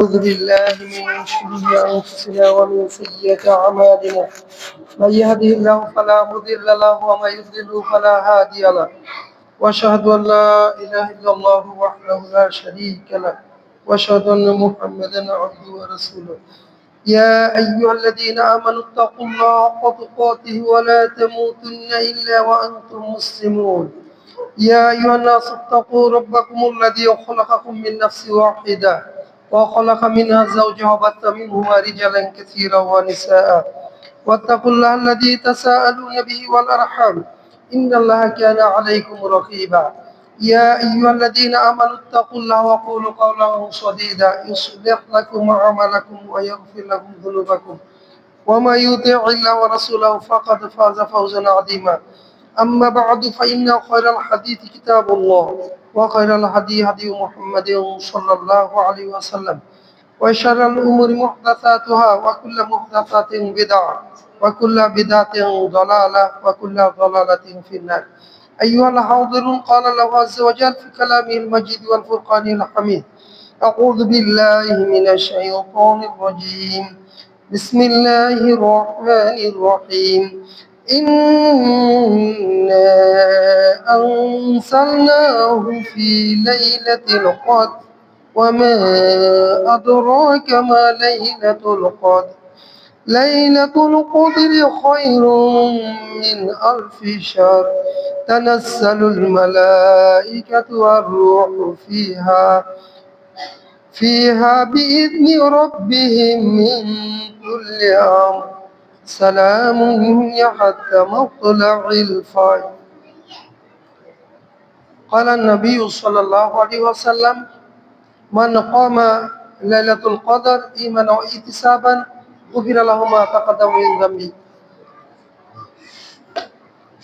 أعوذ بالله من شرور أنفسنا ومن سيئات أعمالنا من يهده الله فلا مضل له ومن يضلل فلا هادي له وأشهد أن لا إله إلا الله وحده لا شريك له وأشهد أن محمدا عبده ورسوله يا أيها الذين آمنوا اتقوا الله حق تقاته ولا تموتن إلا وأنتم مسلمون يا أيها الناس اتقوا ربكم الذي خلقكم من نفس واحدة وخلق منها زوجها وبث منهما رجالا كثيرا ونساء واتقوا الله الذي تساءلون به والأرحام إن الله كان عليكم رقيبا يا أيها الذين آمنوا اتقوا الله وقولوا قولا سديدا يصلح لكم أعمالكم ويغفر لكم ذنوبكم وما يطع الله ورسوله فقد فاز فوزا عظيما أما بعد فإن خير الحديث كتاب الله وخير الهدي هدي محمد صلى الله عليه وسلم وشر الأمور محدثاتها وكل محدثة بدعة وكل بدعة ضلالة وكل ضلالة في النار أيها الحاضرون قال الله عز وجل في كلامه المجيد والفرقان الحميد أعوذ بالله من الشيطان الرجيم بسم الله الرحمن الرحيم إنا أنزلناه في ليلة القدر وما أدراك ما ليلة القدر ليلة القدر خير من ألف شهر تنزل الملائكة والروح فيها بإذن ربهم من كل أمر سلام هي حتى مطلع الفجر قال النبي صلى الله عليه وسلم من قام ليلة القدر إيمانا واحتسابا غفر له ما تقدم من ذنبه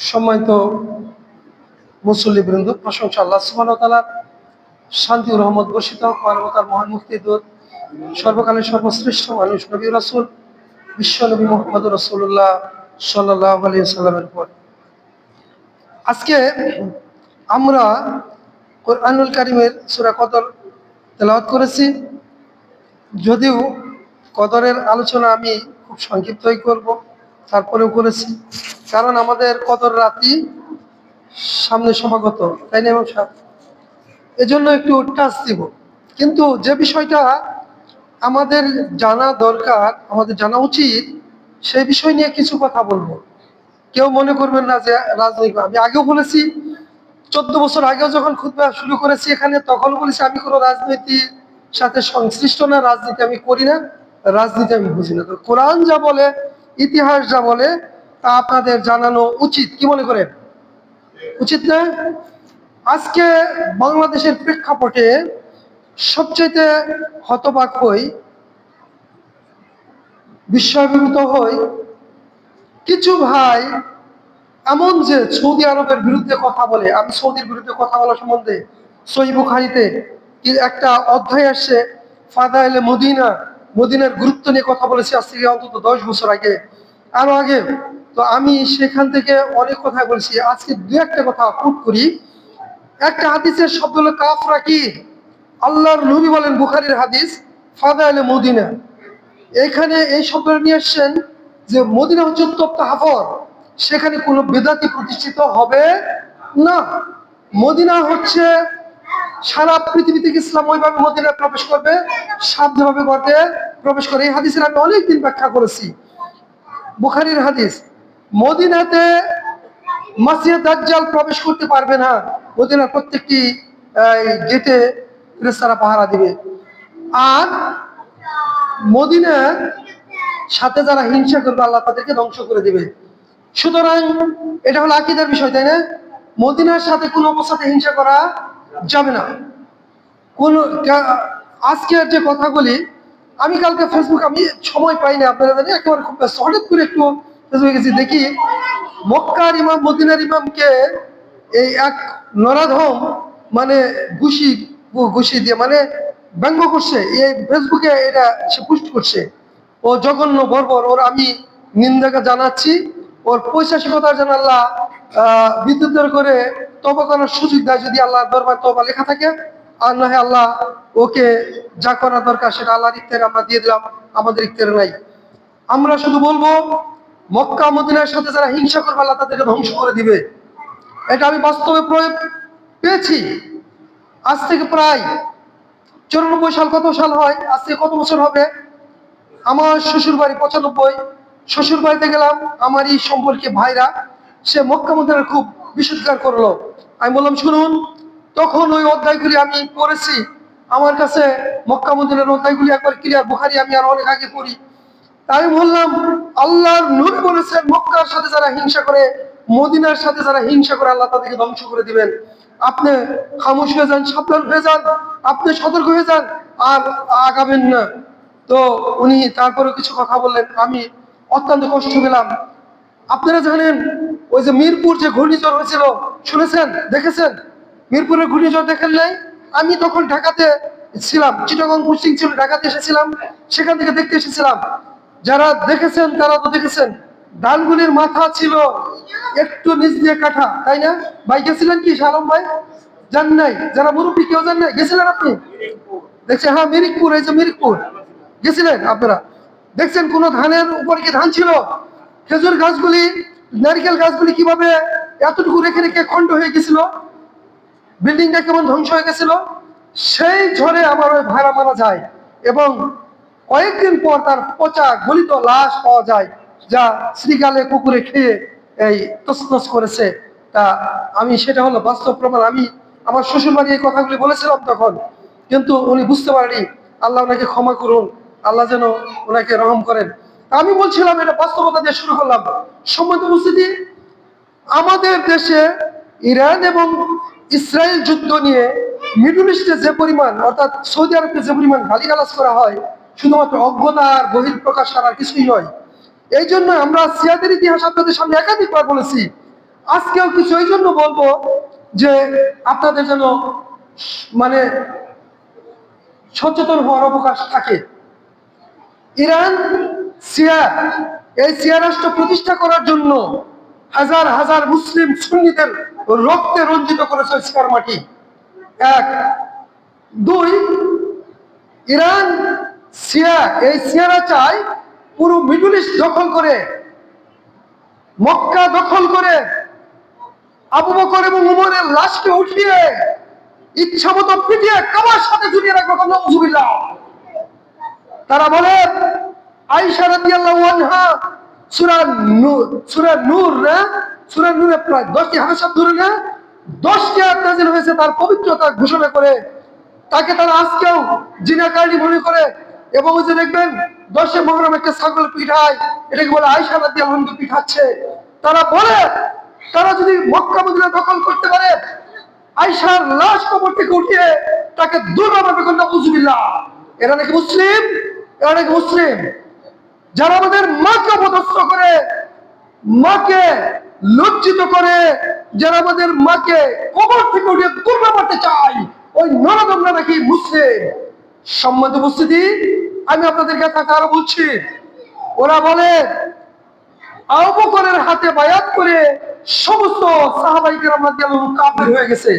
সম্মানিত মুসল্লিবৃন্দ, প্রশংসা আল্লাহ সুবহানাহু ওয়া তাআলার, শান্তি ও রহমত বর্ষিত হোক মানবতার মহান মুক্তিদূত সর্বকালের সর্বশ্রেষ্ঠ মানুষ নবী রাসূল বিশ্ব নবী মুহাম্মদুর রাসূলুল্লাহ সাল্লাল্লাহু আলাইহি ওয়াসাল্লামের উপর। আজকে আমরা কোরআনুল কারীমের সূরা কদর তেলাওয়াত করেছি। যদিও কদরের আলোচনা আমি খুব সংক্ষিপ্তই করব, তারপরেও করেছি, কারণ আমাদের কদর রাতি সামনে সমাগত, তাই না ইমাম সাহেব? এজন্য একটু টাচ দিব। কিন্তু যে বিষয়টা আমাদের জানা দরকার, আমাদের জানা উচিত, সেই বিষয় নিয়ে কিছু কথা বলবো। কেউ মনে করবেন না যে রাজনীতি। আমি আগেও বলেছি, 14 বছর আগেও যখন খুতবা শুরু করেছি এখানে, তখন বলেছি আমি কোনো রাজনীতির সাথে সংশ্লিষ্ট না, রাজনীতি আমি করি না, রাজনীতি আমি বুঝি না। তো কোরআন যা বলে, ইতিহাস যা বলে, তা আপনাদের জানানো উচিত। কি মনে করেন? উচিত না? আজকে বাংলাদেশের প্রেক্ষাপটে সবচেয়ে হতবাক হই, বিস্ময়ভূত হই, কিছু ভাই এমন যে সৌদি আরবের বিরুদ্ধে কথা বলে। আমি সৌদির বিরুদ্ধে কথা বলা সম্বন্ধে সহিহ বুখারীতে একটা অধ্যায় আসছে, ফাদাইলে মদিনা, মদিনার গুরুত্ব নিয়ে কথা বলেছি আজ থেকে অন্তত 10 বছর আগে, আরো আগে। তো আমি সেখান থেকে অনেক কথা বলছি। আজকে দু একটা কথা কোট করি। একটা হাদিসের শব্দ হলো কাফরা। কি? আল্লাহর নবী বলেন, বুখারীর হাদিস, ফাদাইলে মদিনা। এখানে এই শব্দটা নিয়ে আসছেন যে মদিনা হচ্ছে উত্তপ্ত হাফর, সেখানে কোনো বিদআতি প্রতিষ্ঠিত হবে না। মদিনা হচ্ছে সারা পৃথিবী থেকে ইসলাম ওইভাবে মদিনায় প্রবেশ করবে, সাধ্যভাবে করতে প্রবেশ করে। এই হাদিসের আমি অনেকদিন ব্যাখ্যা করেছি, বুখারীর হাদিস। মদিনাতে মাসিহে দাজ্জাল প্রবেশ করতে পারবে না। মদিনার প্রত্যেকটি গেটে ফেরেশতারা পাহারা দিবে। আর মদিনার সাথে যারা হিংসা করবে, আল্লাহ তাদেরকে ধ্বংস করে দিবে। সুতরাং এটা হলো আকীদার বিষয়, তাই না? মদিনার সাথে কোনো অবস্থাতে হিংসা করা যাবে না। আজকের যে কথাগুলি, আমি কালকে ফেসবুক, আমি সময় পাই না, আপনারা জানেন, একেবারে খুব ব্যস্ত। হঠাৎ করে একটু ফেসবুকে গেছি, দেখি মক্কার ইমাম মদিনার ইমামকে এই এক নরাধম মানে ঘুষি দিয়ে মানে ব্যঙ্গ করছে। এই ফেসবুকে এটা সে পোস্ট করছে। ও জঘন্য বর্বর, ওর আমি নিন্দাকে জানাচ্ছি। ওর পৈশাচিকতার জন্য আল্লাহ বিদ্যুতের করে তওবা করার সুযোগ দেয়, যদি আল্লাহর দরবার তওবা লেখা থাকে। আর না হয় আল্লাহ ওকে যা করা দরকার সেটা আল্লাহর ইখতিয়ারে আমরা দিয়ে দিলাম, আমাদের ইখতিয়ারে নাই। আমরা শুধু বলবো মক্কা মদিনার সাথে যারা হিংসা করবে আল্লাহ তাদেরকে ধ্বংস করে দিবে। এটা আমি বাস্তবে প্রয়োগ পেয়েছি। আজ থেকে প্রায় 94 সাল, কত সাল হয়, আজ থেকে কত বছর হবে, আমার শ্বশুর বাড়ি 95, শ্বশুর বাড়িতে গেলাম, আমারই সম্পর্কে ভাইরা, সে মক্কা মদিনার খুব বিশুদ্ধার করলো। আমি বললাম শুনুন, তখন ওই অধ্যায়গুলি আমি পড়েছি, আমার কাছে মক্কা মদিনার অধ্যায়গুলি একবার ক্লিয়ার, বুখারী আমি আর অনেক আগে পড়ি। তাই আমি বললাম আল্লাহর নবী বলেছেন মক্কার সাথে যারা হিংসা করে, মদিনার সাথে যারা হিংসা করে আল্লাহ তাদেরকে ধ্বংস করে দিবেন। আপনি খামোশ হয়ে যান, সাবধান হয়ে যান, আপনি সতর্ক হয়ে যান, আর আগাবেন না। তো উনি তারপরে কিছু কথা বললেন, আমি অত্যন্ত কষ্ট পেলাম। আপনারা জানেন ওই যে মিরপুর যে ঘূর্ণিঝড় হয়েছিল, শুনেছেন, দেখেছেন? মিরপুরের ঘূর্ণিঝড় দেখেন নাই? আমি তখন ঢাকাতে ছিলাম, চিটাগং পোস্টিং ছিল, ঢাকাতে এসেছিলাম, সেখান থেকে দেখতে এসেছিলাম। যারা দেখেছেন তারা তো দেখেছেন, ডালগুলির মাথা ছিল একটু নিচ দিয়ে কাটা, তাই না ভাই? গেছিলেন কি শালম ভাই? যান নাই? যারা মুরব্বী কেউ যান নাই? গেছিলেন আপনি? দেখছেন? হ্যাঁ, মিরিকপুর, এই যে মিরিকপুর গেছিলেন আপনারা? দেখছেন কোন ধানের উপর কি ধান ছিল? খেজুর গাছগুলি, নারকেল গাছগুলি কিভাবে এতটুকু রেখে রেখে খন্ড হয়ে গেছিল, বিল্ডিংটা কেমন ধ্বংস হয়ে গেছিল। সেই ঝড়ে আমার ওই ভাড়া মারা যায় এবং কয়েকদিন পর তার পচা গলিত লাশ পাওয়া যায়, যা শ্রীকালে কুকুরে খেয়ে এই তছনছ করেছে। তা আমি, সেটা হলো বাস্তব প্রমাণ। আমি আমার শ্বশুর বাড়ি এই কথাগুলি বলেছিলাম তখন, কিন্তু উনি বুঝতে পারেনি। আল্লাহ ওনাকে ক্ষমা করুন, আল্লাহ যেন ওনাকে রহম করেন। আমি বলছিলাম, এটা বাস্তবতা দিয়ে শুরু করলাম। সম্মানিত উপস্থিতি, আমাদের দেশে ইরান এবং ইসরায়েল যুদ্ধ নিয়ে মিডল ইস্টে যে পরিমাণ, অর্থাৎ সৌদি আরবকে যে পরিমাণ গালিগালাজ করা হয়, শুধুমাত্র অজ্ঞতা আর বহিঃপ্রকাশ আর কিছুই নয়। এই জন্য আমরা সিয়াদের ইতিহাস আপনাদের সামনে একাধিকবার বলেছি, আজকেও কিছু এই জন্য বলবো যে আপনাদের যেন মানে সচেতন হওয়ার অবকাশ থাকে। ইরান সিয়া, এই সিয়া রাষ্ট্র প্রতিষ্ঠা করার জন্য হাজার হাজার মুসলিম সুন্নিদের রক্তে রঞ্জিত করেছে সিয়ার মাটি। এক। দুই, ইরান সিয়া, এই সিয়ারা চায় পুরো মিডল ইস্ট দখল করে, মক্কা দখল করে, আবু বকর এবং উমরের লাশকে উঠিয়ে ইচ্ছা মতো পিটিয়ে কাবার সাথে ঝুলিয়ে রাখবো। নাউজুবিল্লাহ। তারা বলে আয়েশা রাদিয়াল্লাহু আনহা সূরা নূর না, সূরা নূরে প্রায় 10টি হাদিস ধরে না, 10টি আয়াত নাযিল হয়েছে তার পবিত্রতা ঘোষণা করে। তাকে তারা আজকেও জিনাকারী মনে করে। এবং ওই যে দেখবেন 10 মুহররম একটা ছাগল পিঠায়, এটাকে বলে আয়েশা রাদিয়াল্লাহু আনহা পিঠাচ্ছে। তারা বলে তারা যদি মক্কা মদিনা দখল করতে পারে, আয়েশার লাশ কবর থেকে উঠিয়ে তাকে দুর্ভাবে করল। নাউজুবিল্লাহ। এরা নাকি মুসলিম, এরা নাকি মুসলিম। যারা আমাদের মাকে অপদস্থ করে, মাকে লজ্জিত করে, যারা আমাদের মাকে কবর থেকে উঠিয়ে তুলনা করতে চায়, ওই নরদমরা নাকি মুসলিম। সম্মানিত উপস্থিতি, আমি আপনাদের কাছে আরো বলছি, ওরা বলে আবু বকরের হাতে বায়াত করে সমস্ত সাহাবায়ে কেরাম রাদিয়াল্লাহু আনহুম কাফের হয়ে গেছে।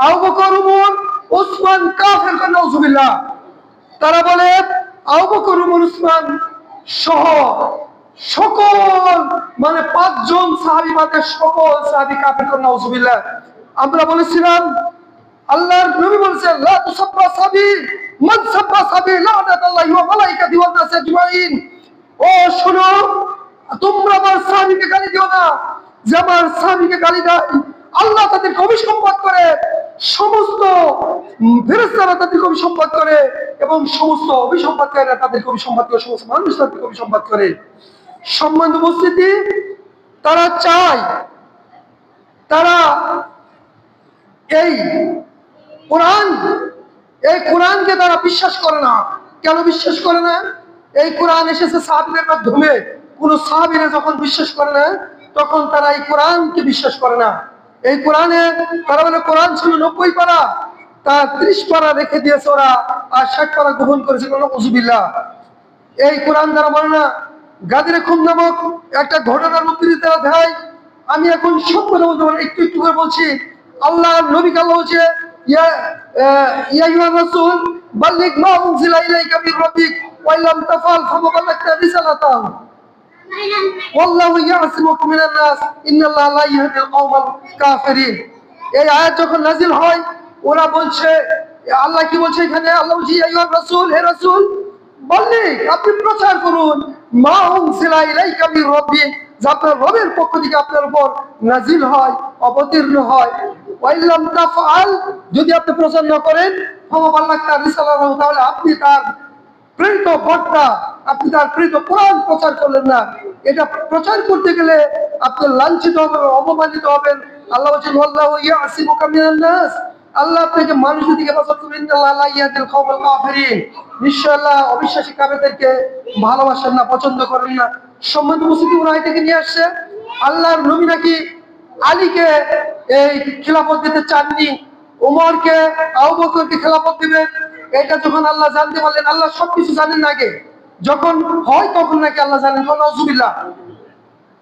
আবু বকর, উমর, ওসমান কাফের। নাউজুবিল্লাহ। তারা বলে আবু বকর, উমর, ওসমান সহ সকল, মানে 5 জন সাহাবী বাদে সকল সাহাবী কাফের। নাউজুবিল্লাহ। আমরা বলেছিলাম আল্লাহর নবী বলেছেন লা তুসাব্বা সাবি মান সাব্বা সাবি লানাতুল্লাহি ওয়া মালাইকাতিহি ওয়ান নাস আজমাইন। ও শোনো, তোমরা আমার সাহাবীকে গালি দিও না। যে আমার সাহাবীকে গালি দেয় আল্লাহ তাদেরকে অভিসম্পাত করে, সমস্ত ফেরেশতারা তাদেরকে অভিসম্পাত করে, এবং সমস্ত অভিসম্পাতকারীরা তাদেরকে অভিসম্পাত করে, সমস্ত মানুষ তাদেরকে অভিসম্পাত করে। সম্মানিত উপস্থিতি, তারা চায়, তারা এই কোরআন, এই কোরআনকে তারা বিশ্বাস করে না। কেন বিশ্বাস করে না? এই কোরআন এসেছে সাহাবীদের মাধ্যমে। কোন সাহাবীরা যখন বিশ্বাস করে না, তখন তারা এই কোরআনকে বিশ্বাস করে না। এই কোরআনে তারা বলে কোরআন ছিল 90 পারা, তা 30 পারা রেখে দিয়েছে ওরা, আর 60 পারা গ্রহণ করেছে। নাউজুবিল্লাহ। এই কোরআন দ্বারা বলে না, গাদিরে খুম নামক একটা ঘটনার উদ্ধৃতি দেয়। আমি এখন সব কথা বলতে পারি, একটু একটু করে বলছি। আল্লাহ নবীকে আল্লাহ বলছে ইয়া আইয়ুহার রাসূল বাল্লিগ মা উনজিলা ইলাইকা মির রাব্বিক ওয়া ইল্লাম তাফআল ফামা বাল্লাগতা রিসালাতাহু ওয়াল্লাহু ইয়াসিমুকা মিনান নাস ইন্নাল্লাহা লা ইয়াহদিল কওমাল কাফিরিন। এই আয়াত যখন নাযিল হয় ওরা বলছে, আল্লাহ কি বলছে এখানে? আল্লাহ বলছে ইয়া আইয়ুহার রাসূল, হে রাসূল বাল্লিগ, আপনি প্রচার করুন মা উনজিলা ইলাইকা মির রাব্বিক, যা আপনার রবের পক্ষ থেকে আপনার উপর নাযিল হয়, অবতীর্ণ হয়। ওয়া ইল্লাম তাফআল, যদি আপনি প্রচার না করেন ফামা বাল্লাগতা রিসালাতাহু, তাহলে আপনি তার প্রেরিত বার্তা, আপনি তার প্রেরিত কোরআন প্রচার করলেন না। এটা প্রচার করতে গেলে আপনি লাঞ্ছিত হবেন, অপমানিত হবেন। আল্লাহ বলছেন আল্লাহু ইয়াসিমুকা মিনান নাস, আল্লাহ আপনাকে মানুষের দিকে বাঁচাতে পারেন। ইন্নাল্লাহা লা ইয়াহদিল কওমাল কাফিরিন, নিশ্চয় আল্লাহ অবিশ্বাসী কাফেরদেরকে ভালোবাসেন না, পছন্দ করেন না। সম্মানিত মুসলিম রায়টাকে নিয়ে আসছে আল্লাহর নবী নাকি আলীকে এই খিলাফত দিতে চাননি, ওমরকে, আবু বকরকে খেলাফত দিবেন। এটা যখন আল্লাহ জানতে পারলেন, আল্লাহ সবকিছু জানেন না আগে, যখন হয় তখন নাকি আল্লাহ জানেন। নাউজুবিল্লাহ।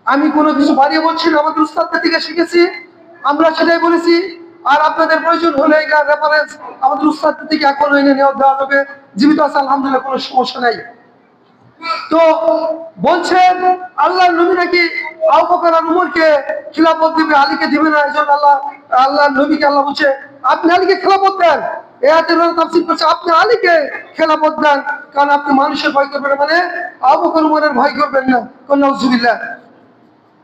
আমি কোনো কিছু বাড়িয়ে বলছি না, আমাদের উস্তাদদের থেকে শিখেছি, আমরা সেটাই বলেছি। আর আপনাদের প্রয়োজন হলে এটা রেফারেন্স আমাদের উস্তাদদের থেকে এখন এনে নেওয়া দেওয়া যাবে, জীবিত আছে আলহামদুলিল্লাহ, কোনো সমস্যা নাই। তো বলছেন আল্লাহ নবী নাকি আবু বকর আর উমরকে খিলাফত দিবে, আলীকে দিবে না। এজন্য আল্লাহ নবীকে আল্লাহ বলছে আপনি আলীকে খেলাফত দেন। এই আয়াতের তাফসীর করছে আপনি আলীকে খেলাফত দেন, কারণ আপনি মানুষের ভয় করবেন না, মানে আবু বকর উমরের ভয় করবেন না। নাউজুবিল্লাহ।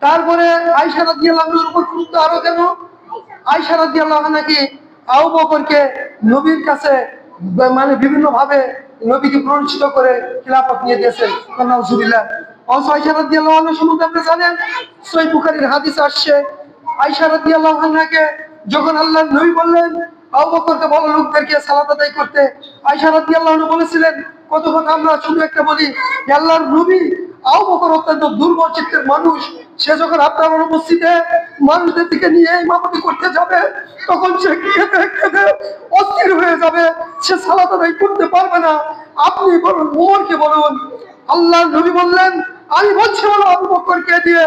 তারপরে আয়েশা রাদিয়াল্লাহু আনহার উপর গুরুত্ব আরো কেন? আয়েশা রাদিয়াল্লাহু আনহা নাকি আবু বকরকে নবীর কাছে মানে বিভিন্ন ভাবে নবীকে প্ররোচিত করে খিলাফত নিয়ে দিয়েছেন। নাউজুবিল্লাহ। আয়েশা রাদিয়াল্লাহু আনহা সম্বন্ধে আপনি জানেন, সহিহ বুখারীর হাদিস আসছে, আয়েশা রাদিয়াল্লাহু আনহাকে যখন আল্লাহর নবী বললেন আবু বকরকে বলো লোকদেরকে সালাত আদায় করতে, আয়েশা রাদিয়াল্লাহু আনহা বলেছিলেন কতক্ষণ আমরা শুধু একটা বলি, আল্লাহর নবী আবু বকর অত্যন্ত দুর্বল চিত্তের মানুষ, সে যখন আপনার অনুপস্থিতিতে মানুষদের দিকে নিয়ে ইমামতি করতে যাবে তখন সে কেঁদে কেঁদে অস্থির হয়ে যাবে, সে সালাত আদায় করতে পারবে না। আপনি বলুন, ওমরকে বলুন। আল্লাহর নবী বললেন আমি বলছি বলো আবু বকরকে দিয়ে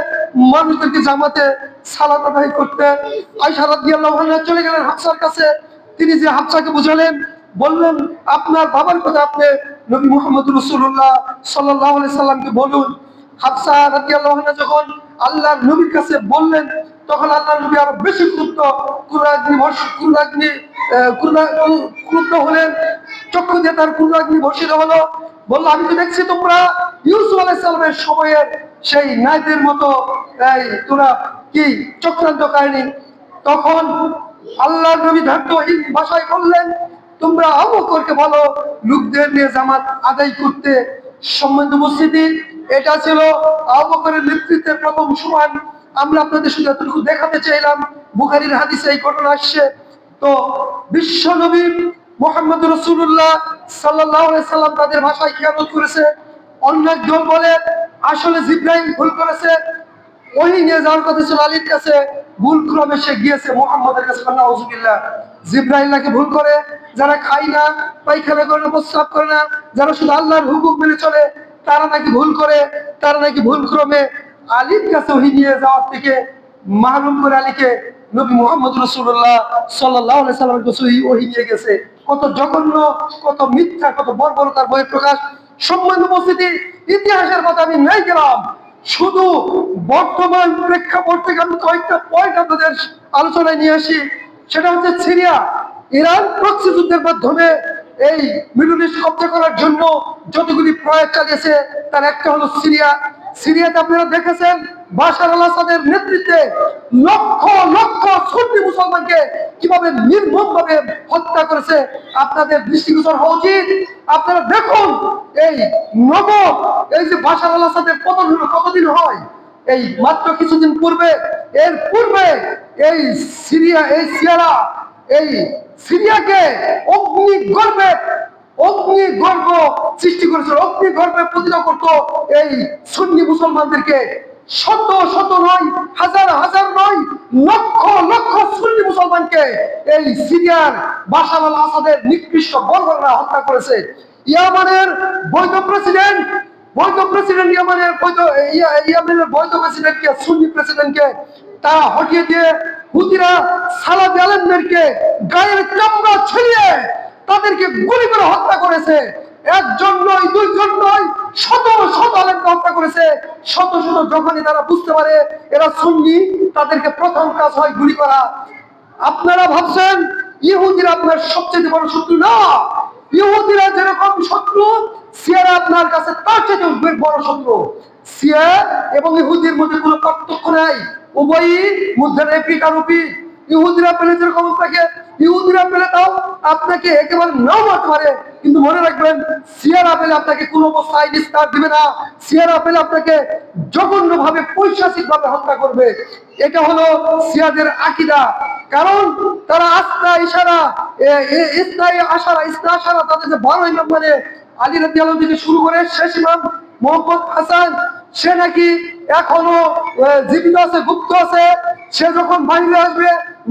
মানুষদেরকে জামাতে সালাত আদায় করতে। আয়েশা রাদিয়াল্লাহু আনহা চলে গেলেন হাফসার কাছে, তিনি যে হাফসাকে বুঝালেন, বললেন আপনার বাবার কথা আপনি নবী মুহাম্মদ রাসূলুল্লাহ সাল্লাল্লাহু আলাইহি সাল্লামকে বলুন। হাফসা রাদিয়াল্লাহু আনহা যখন আল্লাহর নবীর কাছে বললেন তখন আল্লাহর নবী আরো বেশি ক্রুদ্ধ হলেন, চক্ষু দিয়ে তার ক্রুরাগ্নি বর্ষিত হলো। বললো আমি তো দেখছি তোমরা ইউসুফ আলাইহিস সালামের সময়ের সেই নাইদের মতো তোমরা কি চক্রান্ত কাহিনী। তখন আল্লাহর নবী ধার্যহীন ভাষায় বললেন তোমরা আবু বকরকে বলো লোকদের নিয়ে জামাত আদায় করতে। সম্মানিত উপস্থিতি, এটা ছিল আবু বকরের নেতৃত্বের প্রথম সময়। আমরা আপনাদের শুধু এতটুকু দেখাতে চাইলাম, বুখারীর হাদিসে এই ঘটনা আসছে। তো বিশ্ব নবী মুহাম্মদ রাসূলুল্লাহ সাল্লাল্লাহু আলাইহি সাল্লাম তাদের ভাষায় খেয়ানত করেছে। অন্য একজন বলে আসলে জিবরাইল ভুল করেছে, ওহী নিয়ে যাওয়ার কথা ছিল আলীর কাছে, ভুল ক্রমে সে গিয়েছে মুহাম্মদের কাছে। নাউজুবিল্লাহ। জিবরাইল নাকি ভুল করে, যারা খায় না, পায়খানা করে না, প্রস্রাব করে না, যারা শুধু আল্লাহর হুকুম মেনে চলে, তারা নাকি ভুল করে, তারা নাকি ভুল ক্রমে আলীর কাছে ওহী নিয়ে যাওয়ার থেকে মাহরুম করে আলীকে নবী মুহাম্মদ রাসূলুল্লাহ সাল্লাল্লাহু আলাইহি সাল্লামের কাছে ওহী নিয়ে গেছে। কত জঘন্য, কত মিথ্যা, কত বর্বরতার বহিঃ প্রকাশ। সম্মানিত উপস্থিতি, ইতিহাসের কথা আমি নাই গেলাম, শুধু বর্তমান প্রেক্ষাপট থেকে আমি কয়েকটা পয়েন্ট আপনাদের আলোচনায় নিয়ে আসি। সেটা হচ্ছে সিরিয়া, ইরান প্রক্সি যুদ্ধের মাধ্যমে এই মিডল ইস্ট কব্জা করার জন্য যতগুলি প্রয়াস চালিয়েছে তার একটা হলো সিরিয়া। সিরিয়াতে আপনারা দেখেছেন বাশার আল আসাদের নেতৃত্বে লক্ষ লক্ষ সুন্নি মুসলমানকে কিভাবে নির্মমভাবে হত্যা করেছে, আপনাদের দৃষ্টিগোচর হওয়া উচিত। আপনারা দেখুন এই এই যে বাশার আল আসাদের পতন হলো কতদিন হয়, এই মাত্র কিছুদিন পূর্বে। এর পূর্বে এই সিরিয়ারা এই সিরিয়াকে অগ্নিগর্ভ সৃষ্টি করেছিল, অগ্নিগর্ভে পতিত করত এই সুন্নি মুসলমানদেরকে। শত শত নয়, হাজার হাজার নয়, লক্ষ লক্ষ সুন্নি মুসলমানকে এই সিরিয়ার বাশার আল আসাদের নিকৃষ্ট বর্বররা হত্যা করেছে। ইয়ামানের বৈধ প্রেসিডেন্ট ইয়ামানের বৈধ প্রেসিডেন্টকে, সুন্নি প্রেসিডেন্টকে তারা হটিয়ে দিয়ে হুতিরা সালাফি আলেমদেরকে গায়ের চামড়া ছিঁড়ে তাদেরকে গুলি করে হত্যা করেছে। একজন নয়, দুইজন নয়, শত শত আলেমকে হত্যা করেছে। শত শত যখনই তারা বুঝতে পারে এরা সুন্নি, তাদেরকে প্রথম কাজ হয় গুলি করা। আপনারা ভাবছেন ইহুদিরা আপনার সবচেয়ে বড় শত্রু? না, ইহুদিরা যেরকম শত্রু, শিয়ারা আপনার কাছে তার চেয়ে বড় শত্রু। শিয়া এবং ইহুদির মধ্যে কোনো পার্থক্য নাই, উভয়ই মধ্যে রেপিকারূপী। ইহুদিরা পেলে যেরকম আপনাকে, ইহুদিরা পেলে তাও আপনাকে একেবারে নাও মারতে পারে, কিন্তু মনে রাখবেন শিয়ারা পেলে আপনাকে কোনো অবস্থায় নিস্তার দিবে না। শিয়ারা পেলে আপনাকে জঘন্য ভাবে পৈশাচিক ভাবে হত্যা করবে। এটা হলো শিয়াদের আকীদা। কারণ তারা আস্থা ইশারা ইসনা আশারা তাদের যে 12 ইমাম, মানে আলী রাদিয়াল্লাহু থেকে শুরু করে শেষ ইমাম মোহাম্মদ হাসান, সে নাকি এখনো জীবিত আছে, গুপ্ত আছে। সে যখন বাইরে আসবে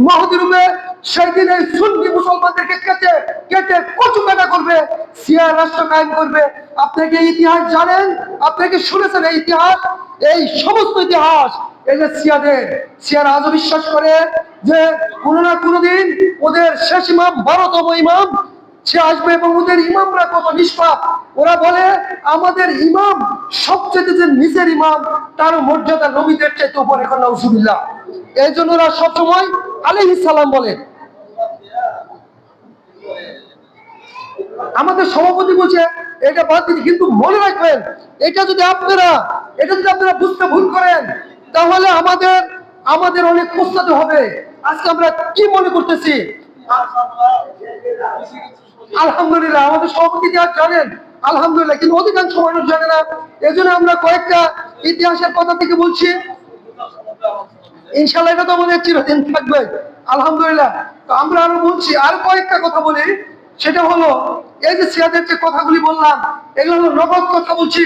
মাহদি রূপে, সেই দিন এই সুন্নি মুসলমানদেরকে কেটে কেটে কচু কাটা করবে, শিয়া রাষ্ট্র কায়েম করবে। আপনি কি ইতিহাস জানেন? আপনি কি শুনেছেন এই ইতিহাস? এই সমস্ত ইতিহাস এই যে শিয়ারা আজও বিশ্বাস করে যে কোনো না কোনোদিন ওদের শেষ ইমাম, 12তম ইমাম সে আসবে, এবং ওদের ইমামরা কত নিষ্পাপ। ওরা বলে আমাদের ইমাম সবচেয়ে যে নিচের ইমাম, তার মর্যাদা নবীদের চাইতে উপরে। এখন নাউজুবিল্লাহ। এই জন্য ওরা সবসময় আলাইহিস সালাম বলে। আমাদের সভাপতি বলছে এটা বাদ দিন, কিন্তু মনে রাখবেন এটা যদি আপনারা বুঝতে ভুল করেন, তাহলে আমাদের অনেক পস্তাতে হবে। আজকে আমরা কি মনে করতেছি? আলহামদুলিল্লাহ আমাদের সভাপতি ইতিহাস জানেন, আলহামদুলিল্লাহ, কিন্তু অধিকাংশ মানুষ জানে না। এই জন্য আমরা কয়েকটা ইতিহাসের কথা থেকে বলছি, ইনশাল্লাহ এটা তো আমাদের চিরদিন থাকবে, আলহামদুলিল্লাহ। তো আমরা আরো বলছি, আর কয়েকটা কথা বলি। সেটা হলো এই যে শিয়াদের যে কথাগুলি বললাম, এগুলো হলো নগদ কথা বলছি।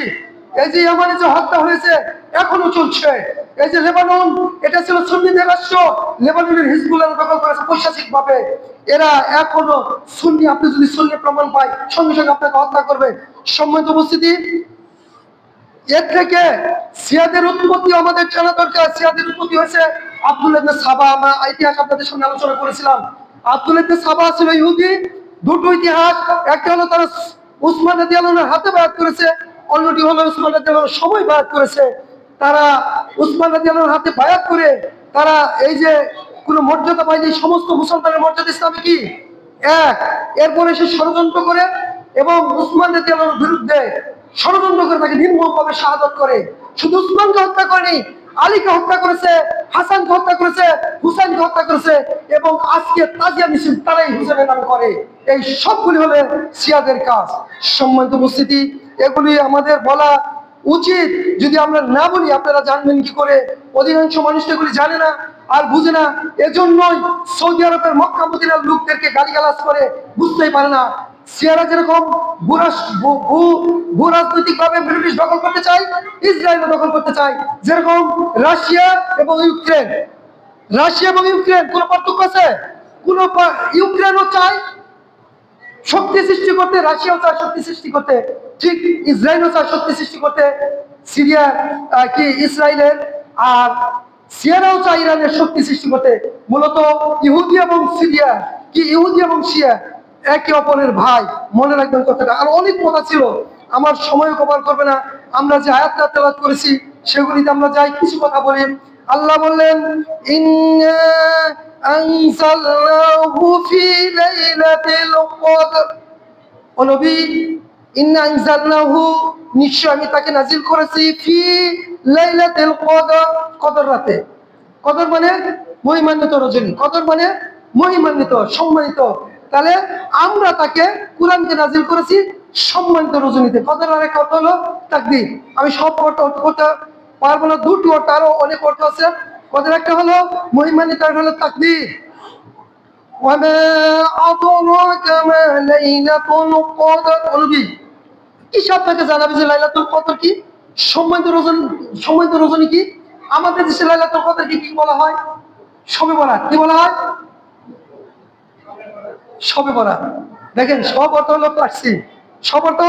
এই যে ইয়ামানে যে হত্যা হয়েছে এখনো চলছে। এই যে লেবানন, এটা ছিল সুন্নিদের রাষ্ট্র, লেবাননের হিজবুল্লাহ দখল করেছে পৈশাচিক ভাবে। এরা এখনো সুন্নি, আপনি যদি সুন্নি প্রমাণ পায় সঙ্গে সঙ্গে আপনাকে হত্যা করবে। সম্মানিত উপস্থিতি, এর থেকে শিয়াদের উৎপত্তি আমাদের জানা দরকার। শিয়াদের উৎপত্তি হয়েছে আব্দুল্লাহ ইবনে সাবা। আমরা ইতিহাস আপনাদের সঙ্গে আলোচনা করেছিলাম। আব্দুল্লাহ ইবনে সাবা ছিল ইহুদি। দুটো ইতিহাস, একটা হলো তারা উসমান রাদিয়াল্লাহু আনহুর হাতে বায়াত করেছে, অন্যটি হলো উসমান রাদিয়াল্লাহু আনহুর সময় বায়াত করেছে। তারা উসমান রাদিয়াল্লাহু আনহুর হাতে বায়াত করে তারা এই যে কোনো মর্যাদা পায়নি, সমস্ত মুসলমানের মর্যাদা ইসলামে কি এক। এরপরে সে ষড়যন্ত্র করে এবং উসমান রাদিয়াল্লাহু আনহুর বিরুদ্ধে ষড়যন্ত্র করে তাকে নির্মমভাবে শাহাদাত করে। শুধু উসমানকে হত্যা করেনি, আলীকে হত্যা করেছে, হাসানকে হত্যা করেছে, হুসাইনকে হত্যা করেছে, এবং আজকে তাজিয়া মিছিল তারাই হুসেনের নামে করে। এই সবগুলি হলে শিয়াদের কাজ। সম্মানিত উপস্থিতি, এগুলি আমাদের বলা উচিত। যদি আমরা না বলি আপনারা জানবেন কি করে? অধিকাংশ মানুষ এগুলি জানে না আর বুঝে না। এজন্যই সৌদি আরবের মক্কা মদিনার লোকদেরকে গালিগালাজ করে, বুঝতেই পারে না। শিয়ারা যেরকম ভূরাজনৈতিক ভাবে ব্রিটিশ দখল করতে চায়, ইসরায়েলও দখল করতে চায়। যেরকম রাশিয়া এবং ইউক্রেন কোনো পার্থক্য আছে? ইউক্রেনও চায় শক্তি সৃষ্টি করতে, রাশিয়াও চায় শক্তি সৃষ্টি করতে, ঠিক ইসরায়েলও চায় শক্তি সৃষ্টি করতে। সিরিয়া কি ইসরায়েলের, আর সিরিয়াও চায় ইরানের শক্তি সৃষ্টি করতে। মূলত ইহুদি এবং শিয়া একে অপরের ভাই। মনে রাখবেন কথাটা। আর অনেক কথা ছিল, আমার সময় কভার করবে না। আমরা যে আয়াতটা তেলাওয়াত করেছি সেগুলিতে আমরা যাই কিছু কথা বলি। আল্লাহ বললেন ইন্না আনজালনাহু ফি লাইলাতিল কদর। ও নবী, ইন্না আনজালনাহু, নিশ্চয় আমি তাকে নাজিল করেছি, ফি লাইলাতিল কদর, কদর রাতে। কদর মানে মহিমান্বিত রজনী, কদর মানে মহিমান্বিত, সম্মানিত। তাহলে আমরা তাকে কুরআনকে নাজিল করেছি সম্মানিত রজনীতে। কদর আর এক অর্থ হলো তাকদীর। আমি সব করতে পারবো না, দুটো অর্থ, আরো অনেক অর্থ আছে। কদর একটা হলো মহিমান্বিত, আর হলো তাকদীর। ওয়ামা আদরাকা মা লাইলাতুল কদর। নবী, কি আপনাকে জানাবে যে লাইলাতুল কদর কি? সম্মানিত রজনী কি? আমাদের দেশে লাইলাতুল কদর কি বলা হয়? শবে বরাত। কি বলা হয়? শবে বরাত। দেখেন, সব অর্থ হলো ফার্সি, সব অর্থ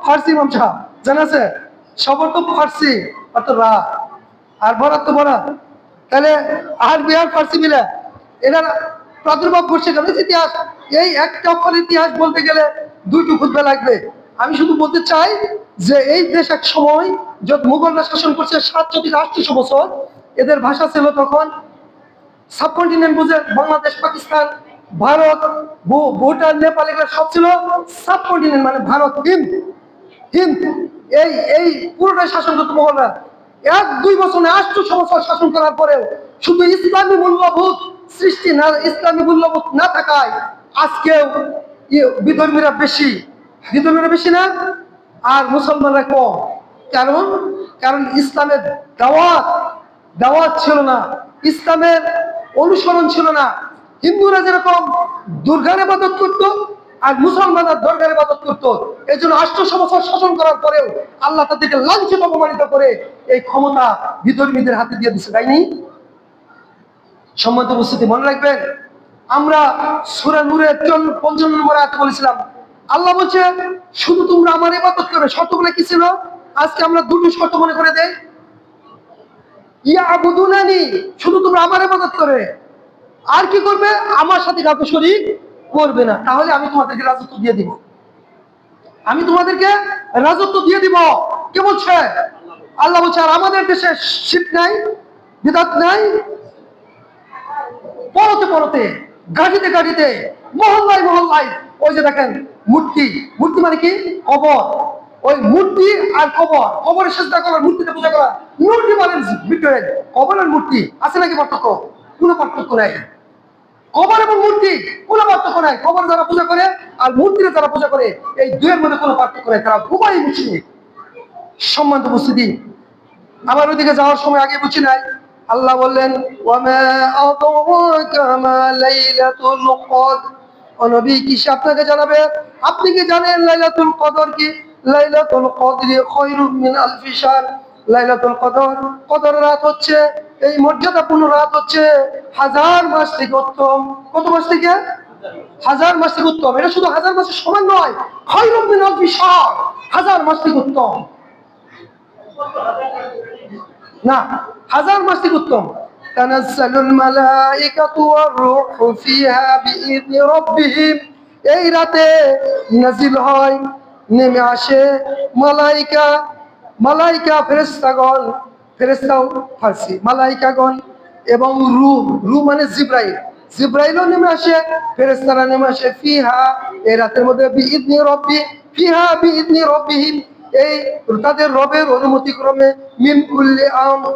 ফার্সি। মামসা জানা আছে? সব অর্থ ফার্সি, অর্থ রাত, আর বরাত তো বরাত। তাহলে আরবি আর ফার্সি মিলে এরা প্রাদুর্ভাব করছে কেন? ইতিহাস, এই একটা অক্ষরের ইতিহাস বলতে গেলে 2টি খুতবা লাগবে। আমি শুধু বলতে চাই যে এই দেশ এক সময় যত মুঘলরা শাসন করছে 700 থেকে 800 বছর, এদের ভাষা ছিল তখন সাবকন্টিনেন্ট, বুঝে বাংলাদেশ, পাকিস্তান, ভারত, ভুটান, নেপাল, এগুলো সব ছিল সাবকন্টিনেন্ট, মানে ভারত, হিন্দ হিন্দ এই এই পুরোটাই শাসন করতো মোগলরা। 1-2 বছর না, 800 বছর শাসন করার পরেও শুধু ইসলামী মূল্যবোধ সৃষ্টি না, ইসলামী মূল্যবোধ না থাকায় আজকেও বিধর্মীরা বেশি, বিধর্মীরা বেশি না, আর মুসলমানরা কম। কারণ কারণ ইসলামের দাওয়াত দাওয়াত ছিল না, ইসলামের অনুসরণ ছিল না। হিন্দুরা যেরকম দুর্গার ইবাদত করত, আর মুসলমানরা দরগার ইবাদত করত। এই জন্য 800 বছর শাসন করার পরেও আল্লাহ তাদেরকে লাঞ্ছিত অপমানিত করে এই ক্ষমতা বিধর্মীদের হাতে দিয়ে দিচ্ছে, তাইনি? সম্মানিত উপস্থিতি, মনে রাখবেন, আমরা সূরা নূরের 55 নম্বর আয়াতে বলেছিলাম, আল্লাহ বলছে শুধু তোমরা আমার ইবাদত করবে। শর্তগুলো কি ছিল? আজকে আমরা দুটো শর্ত মনে করে দেই। ইয়াবুদুনানি, শুধু তোমরা আমার ইবাদত করবে। আর কি করবে? আমার সাথে কাউকে শরীক করবে না, তাহলে আমি তোমাদেরকে রাজত্ব দিয়ে দিব। আমি তোমাদেরকে রাজত্ব দিয়ে দিব। কে বলছে? আল্লাহ বলছে। আর আমাদের দেশে শিরক নাই, বিদআত নাই, পরতে পরতে, গাড়িতে গাড়িতে, মহল্লায় মহল্লায়, ওই যে দেখেন মূর্তি, মূর্তি মানে কি? কবর। ওই মূর্তি আর কবর, কবরের সেজদা করা, মূর্তিতে পূজা করা, মূর্তি মানে ভিতরে কবরের মূর্তি আছে নাকি পার্থক্য? কোনো পার্থক্য নাই। কবর এবং মূর্তি কোনো পার্থক্য নাই। কবর যারা পূজা করে আর মূর্তিতে যারা পূজা করে, এই দুয়ের মধ্যে কোনো পার্থক্য নাই, তারা খুবই মুশরিক। সম্মানিত উপস্থিতি, আমার ওইদিকে যাওয়ার সময় আগে বুঝি নাই, আল্লাহ বললেন ওয়ামা আদরাকা মা লাইলাতুল কদর। ও নবী, কি সে আপনাকে জানাবে? আপনি কি জানেন লাইলাতুল কদর কি? লাইলাতুল কদরি খায়রুম মিন আলফি শাহর। লাইলাতুল কদর, কদর রাত হচ্ছে, এই মর্যাদাপূর্ণ রাত হচ্ছে 1000 মাস থেকে উত্তম। কত মাস থেকে? 1000 মাস থেকে উত্তম। এটা শুধু 1000 মাসের সমান নয়, খায়রুম মিন আলফি শাহর, 1000 মাস থেকে উত্তম না, 1000 মাস থেকে উত্তম। তানাজ্জালুল মালাইকাতু ওয়ার রূহু ফিহা বিইذনি রাব্বিহিম। এই রাতে নাজিল হয়, নেমে আসে মালাইকা, মালাইকা ফেরেশতাগণ, ফেরেশতাও ফার্সি, মালাইকাগণ, এবং রূহ, রূহ মানে জিবরাইল, জিবরাইলও নেমে আসে, ফেরেশতারা নেমে আসে। ফিহা, এই রাতের মধ্যে, বিইذনি রাব্বি, ফিহা বিইذনি রাব্বিহিম, এই তাদের রবের অনুমতি ক্রমে, মিন কুল্লি আমর,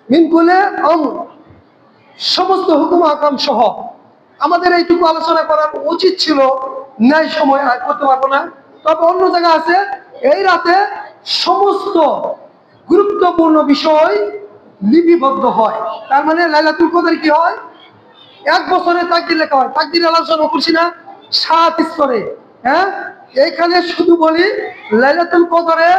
মিন কুল্লি আমর, সমস্ত হুকুম আকাম সহ। আমাদের এইটুকু আলোচনা করার উচিত ছিল, ন্যায় সময় আর করতে পারবো না। তবে অন্য জায়গা আছে, এই রাতে সমস্ত গুরুত্বপূর্ণ বিষয় লিপিবদ্ধ হয়। তার মানে লাইলাতুল কদর কি হয়? 1 বছরে তাকদির লেখা হয়। তাকদির আলোচনা করছি না 7 স্তরে। হ্যাঁ, এইখানে শুধু বলি লাইলাতুল কদরে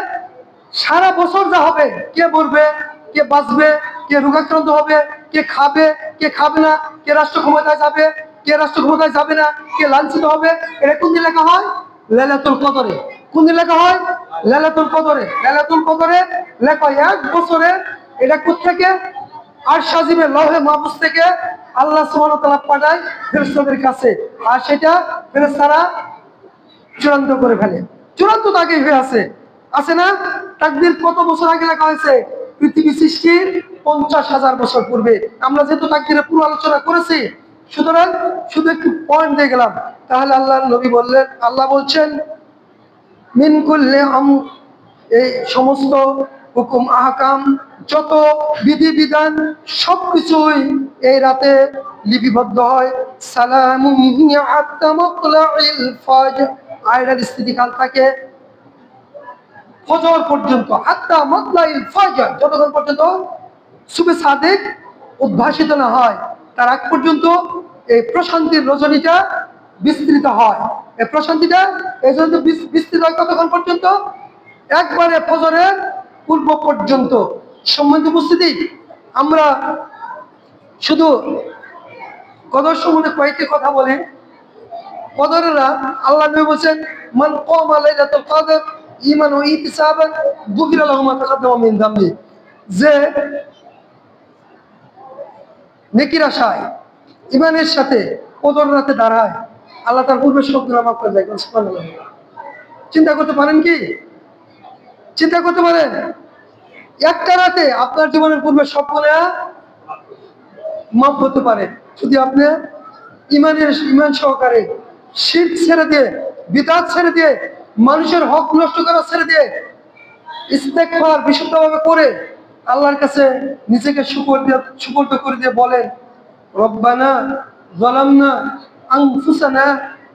সারা বছর যা হবে, কে মরবে, কে বাঁচবে, কে রোগাক্রান্ত হবে, কে খাবে, কে খাবে না, কে রাষ্ট্র ক্ষমতায় যাবে, কে রাষ্ট্র ক্ষমতায় যাবে না, কে লাঞ্ছিত হবে, এটা কোন দিন লেখা হয়? লাইলাতুল কদরে। কোন দিন লেখা হয়? লাইলাতুল কদরে। লাইলাতুল কদরে লেখা হয় 1 বছরে। এটা কোত্থেকে? আর সাজিবে লৌহে মাহফুজ থেকে আল্লাহ সুবহানাহু ওয়া তাআলা পাঠায় ফেরেশতাদের কাছে, আর সেটা ফেরেশতারা চূড়ান্ত করে ফেলে। চূড়ান্ত তো আগে হয়ে আছে, আছে না? তাকদীর কত বছর আগে লেখা হয়েছে? পৃথিবী সৃষ্টির 50,000 বছর পূর্বে। আমরা যেহেতু তাকদীরের পুরো আলোচনা করেছি, সুতরাং শুধু একটু পয়েন্ট দিয়ে গেলাম। তাহলে আল্লাহর নবী বললেন, আল্লাহ বলছেন মিন কুল্লি আমর, এই সমস্ত হুকুম আহকাম, যত বিধিবিধান, সবকিছুই এই রাতে লিপিবদ্ধ হয়। সালামুন হিয়া হাত্তা মাতলাইল ফাজর, আয়রার স্থিতিকাল থাকে ফজর পর্যন্ত। হাত্তা মাতলাইল ফাজর, যতক্ষণ পর্যন্ত সুবে সাদেক উদ্ভাসিত না হয়, তার আগ পর্যন্ত এই প্রশান্তির রজনীটা বিস্তৃত হয়। এই প্রশান্তিটা এই জন্য বিস্তৃত হয় কতক্ষণ পর্যন্ত? একবারে ফজরের পূর্ব পর্যন্ত। সম্মানিত উপস্থিতি, আমরা শুধু কদর সম্বন্ধে কয়েকটি কথা বলি। কদরের রাত, আল্লাহ নবী বলেন মান কামা লাইলাতুল কদর ঈমানান ওয়া ইহতিসাবান গুফিরা লাহু মা তাকাদ্দামা মিন যামবি, যে নেকির আশায় ইমানের সাথে কদর রাতে দাঁড়ায়, আল্লাহ তার পূর্বের সব গুনাহ মাফ করে দেয়। সুবহানাল্লাহ। চিন্তা করতে পারেন কি? চিন্তা করতে পারেন একটা রাতে আপনার জীবনের পূর্বে সব গুনাহ মাফ হতে পারে যদি আপনি ইমান সহকারে শিরক ছেড়ে দিয়ে, বিদআত ছেড়ে দিয়ে, মানুষের হক নষ্ট করা ছেড়ে দিয়ে ইস্তেগফার বিশুদ্ধভাবে করে আল্লাহর কাছে নিজেকে সুপর্দ করে দিয়ে বলেন, রব্বানা যালামনা আনফুসানা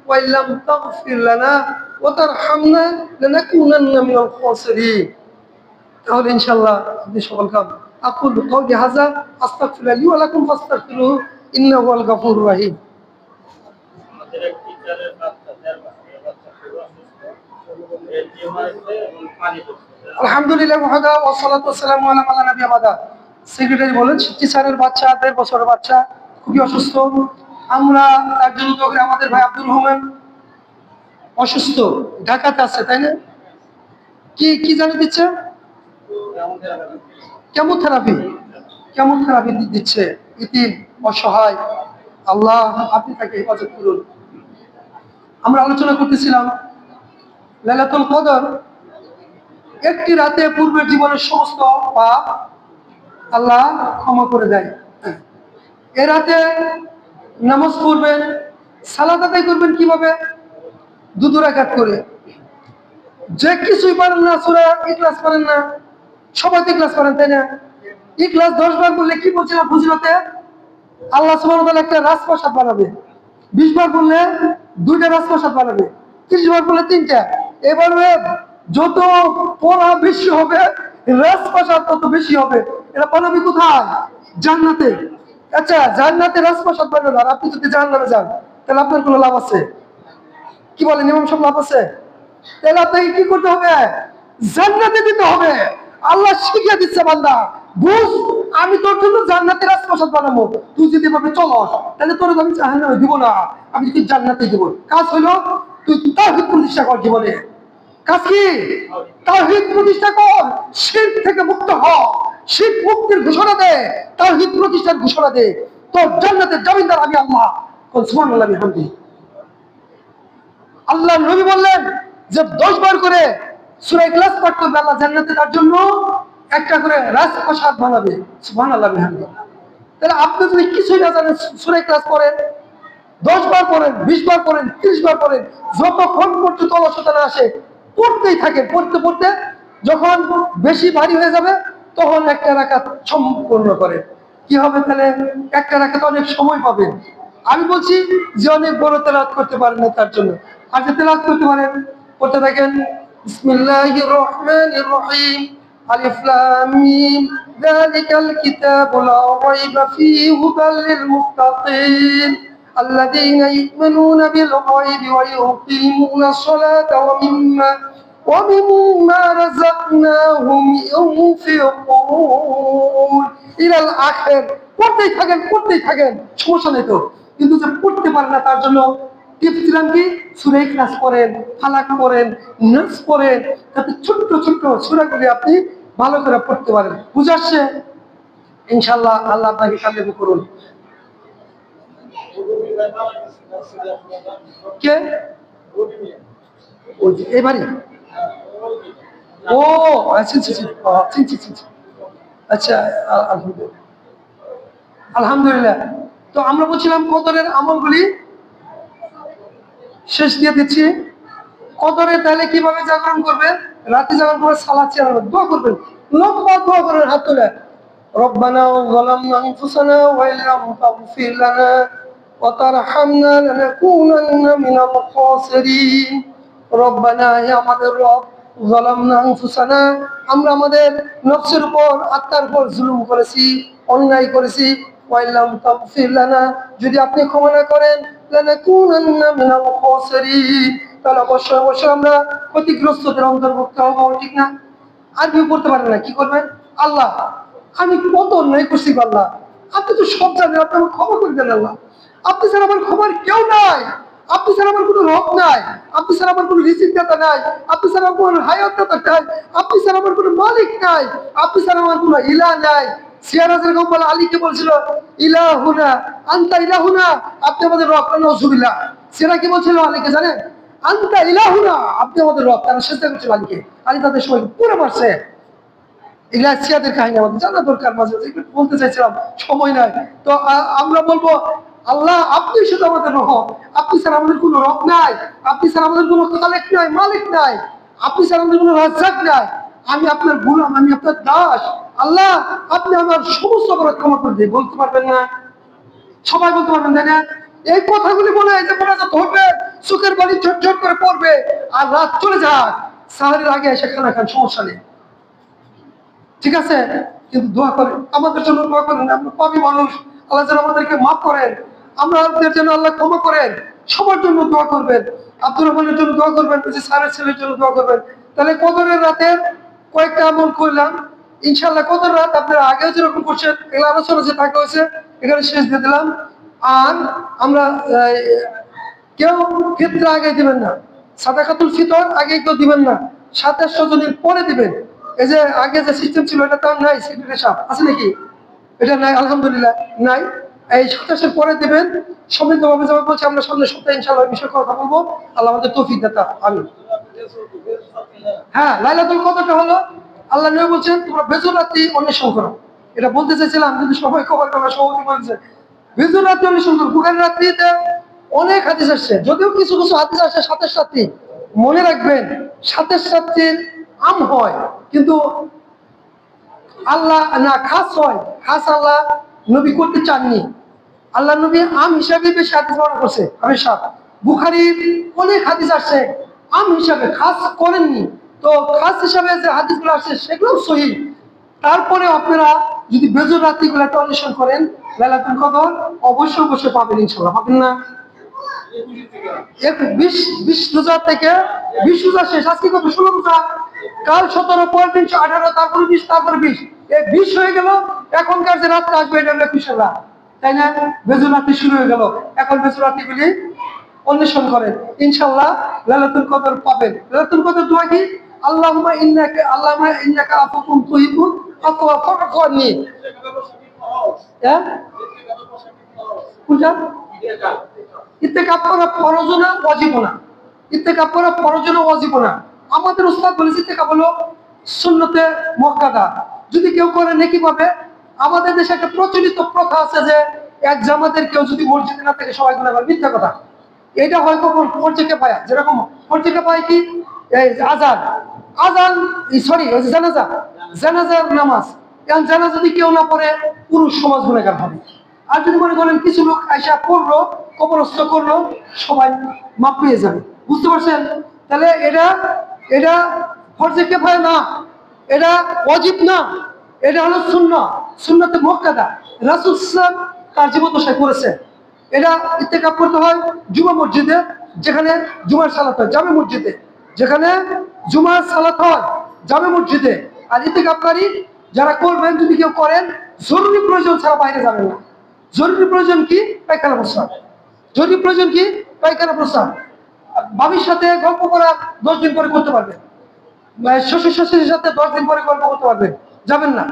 ওয়া ইল্লাম তাগফির লানা ওয়া তারহামনা লানাকুনান্না মিনাল খাসিরিন। তাহলে ইনশাআল্লাহ আপনি সফল কাম। আকুলু কওলি হাযা আস্তাগফিরুল্লাহ লি ওয়া লাকুম ফাস্তাগফিরুহু ইন্নাহু আল গাফুরুর রহিম। আমাদের এক টিচারের বাচ্চা 4 বছরের বাচ্চা পুরো অসুস্থ, এর টিউমারে পানি পড়ছে। আলহামদুলিল্লাহ ওয়াহদা ওয়া সালাতু ওয়াসসালামু আলা মান লা নাবিয়্যা বাদা। সেক্রেটারি বলেন টিচারের বাচ্চা 1.5 বছরের বাচ্চা খুবই অসুস্থ। আমরা তার জন্য দোয়া করি। আমাদের ভাই আব্দুর রহমান অসুস্থ, ঢাকাতে আছে, তাই না? কি কি জানি দিচ্ছে? কেমোথেরাপি দিচ্ছে। ইতিম, অসহায়, আল্লাহ আপনি তাকে হেফাজত করুন। আমরা আলোচনা করতেছিলাম লাইলাতুল কদর একটি রাতে পূর্বের জীবনের সমস্ত পাপ আল্লাহ ক্ষমা করে দেয়। এ রাতে নামাজ পড়বেন, সালাত আদায় করবেন কিভাবে? 2 রাকাত করে। যে কিছুই পারেন না, সূরা ইখলাস পারেন না, সবাই তো ইখলাস পারেন, তাই না? ইখলাস 10 বার বললে কি বলছিলাম ফজিলতে? আল্লাহ সুবহানাহু ওয়া তাআলা একটা রাজপ্রাসাদ বানাবে। 20 বার বললে 2টা রাজপ্রাসাদ বানাবে। 30 বার বললে 3টা। এবারে যত পড়া বেশি হবে রাজপ্রাসাদ তত বেশি হবে। এটা বানাবে কোথায়? জান্নাতে। আচ্ছা, জান্নাতে রাজপ্রাসাদ বানাবে, আর আপনি যদি জাহান্নামে যান তাহলে আপনার কোনো লাভ আছে? কি বলেন ইমাম সাহেব, লাভ আছে? তাহলে আপনাকে কি করতে হবে? জান্নাতে দিতে হবে। আল্লাহ শিখিয়ে দিচ্ছে, বান্দা বুঝ, আমি তোর জন্য জান্নাতের রাজপ্রাসাদ বানাবো, তুই যদি ভাবে চলো তাহলে তোর আমি জাহান্নামে দিব না, আমি তুই জান্নাতে দিব। কাজ হলো তুই তাওহীদ প্রতিষ্ঠা কর জীবনে। কাজ কি? তাওহীদ প্রতিষ্ঠা কর, শিরক থেকে মুক্ত হ, শিরক মুক্তির ঘোষণা দে, তাওহীদ প্রতিষ্ঠার ঘোষণা দে, তোর জান্নাতের জমিদার আমি আল্লাহ। সুবহানাল্লাহ বিহামদিহি। আল্লাহ নবী বললেন যে 10 বার করে সূরা ইখলাস পাঠ করবে, আল্লাহ জান্নাতে তার জন্য একটা করে রাজপ্রাসাদ বানাবে। সুবহানাল্লাহ বিহামদিহি। তাহলে আপনি যদি কিছুই না জানেন, সূরা ইখলাস পড়েন, 10 বার পড়েন, 20 বার পড়েন, 30 বার পড়েন, যতক্ষণ পর্যন্ত অলসতা না আসে পড়তেই থাকেন। পড়তে পড়তে যখন বেশি ভারী হয়ে যাবে তখন একটা রাকাত সম্পূর্ণ করেন। কি হবে তাহলে? একটা রাকাত অনেক সময় পাবেন। আমি বলছি যে অনেক বড় তেলাওয়াত করতে পারেন না তার জন্য, আর যে তেলাওয়াত করতে পারেন পড়তে থাকেন। বিসমিল্লাহির রহমানির রহিম, আলিফ লাম মিম, যালিকাল কিতাবু লা রাইবা ফীহি হুদাল লিল মুত্তাকিন আল্লাযীনা ইউমিনুনা বিল গায়বি ওয়া ইউকিমুনাস সালাতা ওয়া মিম্মা রাযাকনাহুম ইউনফিকুন ইলাল আখির। পড়তেই থাকেন, সমস্যা নেই তো। কিন্তু যে পড়তে পারে না তার জন্য টিপস দিলাম কি, সূরা ইখলাস পড়েন, ফালাক পড়েন, নাস পড়েন, যাতে ছোট্ট ছোট্ট সূরাগুলি আপনি ভালো করে পড়তে পারেন। বুঝে আসছে? ইনশাআল্লাহ আল্লাহ আপনাকে কামিয়াবি করুন। কে? ওই যে এবারে ও আচ্ছা, আলহামদুলিল্লাহ। আলহামদুলিল্লাহ। তো আমরা বলছিলাম কদরের আমলগুলি শেষ দিয়ে দিচ্ছি। কদরে তাহলে কিভাবে জাগরণ করবেন? রাতে জাগরণ করে সালাত চালাবেন, দোয়া করবেন, লম্বা দোয়া করবেন, হাত তুলে রব্বানা যালামনা আনফুসানা ওয়া ইল্লাম তাগফির লানা ওয়া তারহামনা লানাকুনান্না মিনাল খাসিরিন। রব্বানা, হে আমাদের রব, যালামনা আনফুসানা, আমরা আমাদের নফসের উপর, আত্মার উপর জুলুম করেছি, অন্যায় করেছি, ওয়া ইল্লাম তাগফির লানা, যদি আপনি ক্ষমা না করেন, লানাকুনান্না মিনাল খাসিরিন, তাহলে অবশ্যই আমরা ক্ষতিগ্রস্তদের অন্তর্ভুক্ত হব। ঠিক না? আরবি পড়তে পারেন না, কি করবেন? আল্লাহ আমি কত অন্যায় করছি, আল্লাহ আপনি তো সব জানেন, আপনি আমার ক্ষমা করে দেন আল্লাহ। আপনি ছাড়া আমার ক্ষমার কেউ নাই, আপনি ছাড়া আমার কোনো রব নাই, আপনি ছাড়া আমার কোনো রিজিক দাতা নাই, আপনি ছাড়া আমার কোনো হায়াত দাতা নাই, আপনি ছাড়া আমার কোনো মালিক নাই, আপনি ছাড়া আমার কোনো ইলাহ নাই। সিয়ারা যেরকম বলে আলীকে বলছিল ইলাহুনা আনতা ইলাহুনা, আপনি আমাদের রব। নাউজুবিল্লাহ। সিয়ারা কি বলছিল আলীকে জানেন? আনতা ইলাহুনা, আপনি আমাদের রব। তারা সিজদা করছিল আলীকে। আলী তাদের সবাই পুরো মারছে। এগুলা সিয়াদের কাহিনী আমাদের জানা দরকার। মাঝে মাঝে একটু বলতে চাইছিলাম, সময় নাই। তো আমরা বলবো আল্লাহ আপনি শুধু আমাদের রব, আপনি ছাড়া আমাদের কোনো রব নাই, আপনি ছাড়া আমাদের কোনো খালেক নাই, মালিক নাই, আপনি ছাড়া আমাদের কোনো রাজ্জাক নাই। আমি আপনার গোলাম, আমি আপনার দাস। আল্লাহ আপনি আমার সমস্ত অপরাধ ক্ষমা করে দিন। বলতে পারবেন না? সবাই বলতে পারবেন, তাই না? এই কথাগুলি বলে এই যে মোনাজাত হবে, চোখের বাড়ি ঝরঝর করে পড়বে, আর রাত চলে যাক, সাহারির আগে এসে খানা খান, সমস্যা নেই। ঠিক আছে? কিন্তু দোয়া করেন, আমাদের জন্য দোয়া করেন। আমরা পাপী মানুষ, আল্লাহ যেন আমাদেরকে মাফ করেন, আমাদের জন্য আল্লাহ ক্ষমা করেন। সবার জন্য দোয়া করবেন। আব্দুর রহমানের জন্য দোয়া করবেন, স্যারের ছেলের জন্য দোয়া করবেন। তাহলে কদরের রাতে কয়েকটা আমল করলাম। ইনশাল্লাহ কদর রাত আপনারা আগেও যেরকম করছেন, এগুলো আলোচনা যে থাকা হয়েছে এখানে শেষ দিয়ে দিলাম। আর আমরা কেউ ফিতরা আগে দিবেন না, সাদাকাতুল ফিতর আগে কেউ দিবেন না, 27 রজনীর পরে দিবেন। এই যে আগে যে সিস্টেম ছিল এটা তো আর নাই, সিক্রেটের সাপ আছে নাকি? এটা নাই, আলহামদুলিল্লাহ নাই। এই 27-এর পরে দিবেন। সমৃদ্ধভাবে যাবে বলছি, আমরা সামনের সপ্তাহে ইনশাআল্লাহ বিষয়ে কথা বলবো। আল্লাহ আমাদের তৌফিক দাতা, আমিন। হ্যাঁ, লাইলাতুল কদরটা হলো, আল্লাহ নবী বলছেন তোমরা বেজর রাত্রি অন্বেষণ করো। এটা বলতে চাইছিলাম কিন্তু সবাই কভার করা সভাপতি বলছে বেজর রাত্রি অন্বেষণ করো। বুখারীর রাত্রিতে অনেক হাদিস আসছে, যদিও কিছু কিছু হাদিস আসছে 27 রাত্রি। মনে রাখবেন 27 রাত্রির আম হয়, কিন্তু আল্লাহ না খাস হয়, খাস আল্লাহ নবী করতে চাননি। আল্লাহ নবী আম হিসাবে বেশি হাদিস বর্ণনা করছে। আমি সাত বুখারীর অনেক হাদিস আসছে আম হিসাবে, খাস করেননি। তো খাস হিসাবে যে হাদিসগুলো আসছে সেগুলো সহিহ। তারপরে আপনারা যদি বেজর রাত্রিগুলো একটা অন্বেষণ করেন, লাইলাতুল কদর অবশ্যই অবশ্যই পাবেন, ইনশাআল্লাহ। পাবেন না? 20 রোজা থেকে 20 রোজা শেষ, আজকে কত? 16 রোজা। কাল 17, পরের দিন 18, তারপরে 20, তারপরে 20। এই 20 হয়ে গেল। এখনকার যে রাতটা আসবে এটা হলো 21 রাত, তাই না? বেজর রাত্রি শুরু হয়ে গেল। এখন বেজর রাত্রিগুলি অন্বেষণ করেন, ইনশাআল্লাহ লাইলাতুল কদর পাবেন। লাইলাতুল কদর দোয়া কি? আল্লাহুম্মা ইন্নাকা আফুউন তুহিব্বুল আফওয়া ফা'ফু আন্নি। হ্যাঁ, কোনটা? ইত্তেকাফ করা ফরজ না ওয়াজিব না। ইত্তেকাফ করা ফরজ না ওয়াজিব না। আমাদের উস্তাদ বলেছে ইত্তেকাফ হলো সুন্নতে মুআক্কাদা। যদি কেউ করে নেকি পাবে। আমাদের দেশে একটা প্রচলিত প্রথা আছে যে এক জামাতের কেউ যদি মসজিদে না থাকে সবাই গুনাহ করে, মিথ্যা কথা। এটা হয় কখন? ফরজে পায়া, যেরকম ফরজে পায় কি এই আযান, আযান সরি ওই যে জানাজা, জানাজার নামাজ। এখন জানাজা যদি কেউ না পড়ে পুরুষ সমাজ গুনাহগার হবে। আর যদি মনে করেন কিছু লোক আইসা পড়লো, কবরস্থ করলো, সবাই মাপ পেয়ে যাবে। বুঝতে পারছেন? তাহলে এটা এটা ফরজে কিফায়া না, এটা ওয়াজিব না, এটা হলো সুন্নাহ, সুন্নাতে মুআক্কাদা। রাসূল সাল্লাল্লাহু আলাইহি ওয়াসাল্লাম তার জীবদ্দশায় করেছে। এটা ইত্তেকাফ করতে হয় জুমা মসজিদে, যেখানে জুমার সালাত হয়, জামে মসজিদে, যেখানে জুমার সালাত হয়, জামে মসজিদে। আর ইত্তেকাফকারী যারা করবেন, যদি কেউ করেন, জরুরি প্রয়োজন ছাড়া বাইরে যাবেন না। জরুরি প্রয়োজন কি? পায়খানা প্রস্রাব। জরুরি প্রয়োজন কি? পায়খানা প্রস্রাব। বাবির সাথে গল্প করা 10 দিন পরে করতে পারবেন, শ্বশুর শাশুড়ির সাথে 10 দিন পরে গল্প করতে পারবেন, যাবেন না।